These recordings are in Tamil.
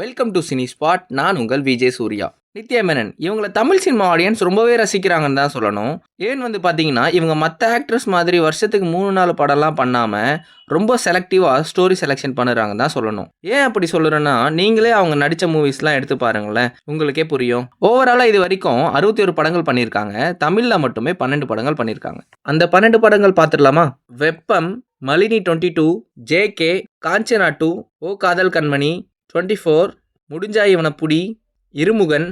Welcome to cine spot. நான் உங்கள் விஜய் சூர்யா. நித்யா மேனன் இவங்களை தமிழ் சினிமா ஆடியன்ஸ் ரொம்பவே ரசிக்கிறாங்கன்னு தான் சொல்லணும். ஏன் பார்த்தீங்கன்னா இவங்க மற்ற ஆக்ட்ரஸ் மாதிரி வருஷத்துக்கு 3-4 படம்லாம் பண்ணாமல் ரொம்ப செலக்டிவாக ஸ்டோரி செலெக்ஷன் பண்ணுறாங்கன்னு தான் சொல்லணும். ஏன் அப்படி சொல்லுறேன்னா நீங்களே அவங்க நடித்த மூவிஸ்லாம் எடுத்து பாருங்களேன், உங்களுக்கே புரியும். ஓவராலாக இது வரைக்கும் 61 படங்கள் பண்ணியிருக்காங்க. தமிழில் மட்டுமே 12 படங்கள் பண்ணியிருக்காங்க. அந்த 12 படங்கள் பார்த்துடலாமா? வெப்பம், மலினி 22, ஜேகே, காஞ்சனா 2, ஓ காதல் கண்மணி, 24, முடிஞ்சா இவனை புடி, இருமுகன்,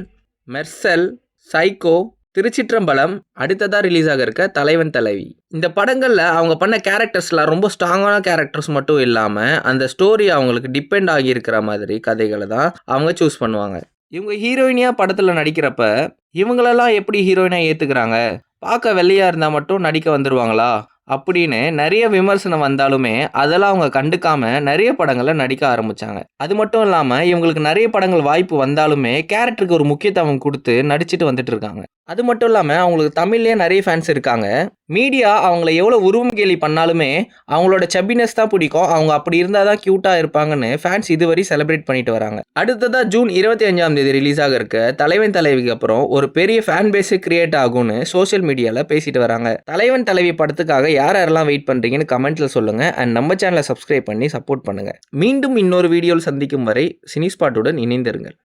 மெர்சல், சைக்கோ, திருச்சிற்றம்பலம், அடுத்ததாக ரிலீஸ் ஆக இருக்க தலைவன் தலைவி. இந்த படங்களில் அவங்க பண்ண கேரக்டர்ஸ்லாம் ரொம்ப ஸ்ட்ராங்கான கேரக்டர்ஸ் மட்டும் இல்லாமல் அந்த ஸ்டோரி அவங்களுக்கு டிபெண்ட் ஆகியிருக்கிற மாதிரி கதைகளை தான் அவங்க சூஸ் பண்ணுவாங்க. இவங்க ஹீரோயினியாக படத்தில் நடிக்கிறப்ப இவங்களெல்லாம் எப்படி ஹீரோயினாக ஏற்றுக்கிறாங்க, பார்க்க வெள்ளையாக இருந்தால் மட்டும் நடிக்க வந்துடுவாங்களா அப்படின்னு நிறைய விமர்சனம் வந்தாலுமே அதெல்லாம் அவங்க கண்டுக்காம நிறைய படங்களில் நடிக்க ஆரம்பிச்சாங்க. அது மட்டும் இல்லாமல் இவங்களுக்கு நிறைய படங்கள் வாய்ப்பு வந்தாலுமே கேரக்டருக்கு ஒரு முக்கியத்துவம் கொடுத்து நடிச்சுட்டு வந்துட்டு இருக்காங்க. அது மட்டும் இல்லாமல் அவங்களுக்கு தமிழ்லேயே நிறைய ஃபேன்ஸ் இருக்காங்க. மீடியா அவங்கள எவ்வளோ உருவம் கேலி பண்ணாலுமே அவங்களோட சப்பினஸ் தான் பிடிக்கும். அவங்க அப்படி இருந்தால் தான் க்யூட்டாக இருப்பாங்கன்னு ஃபேன்ஸ் இதுவரை செலிப்ரேட் பண்ணிட்டு வராங்க. அடுத்ததாக ஜூன் 25 ரிலீஸ் ஆக இருக்க தலைவன் தலைவிக்கு அப்புறம் ஒரு பெரிய ஃபேன் பேஸு கிரியேட் ஆகும்னு சோஷியல் மீடியாவில் பேசிட்டு வராங்க. தலைவன் தலைவி படத்துக்காக யாரெல்லாம் வெயிட் பண்ணுறீங்கன்னு கமெண்ட்ல சொல்லுங்கள். அண்ட் நம்ம சேனலை சப்ஸ்கிரைப் பண்ணி சப்போர்ட் பண்ணுங்கள். மீண்டும் இன்னொரு வீடியோவில் சந்திக்கும் வரை சினி ஸ்பாட்டுடன் இணைந்திருங்கள்.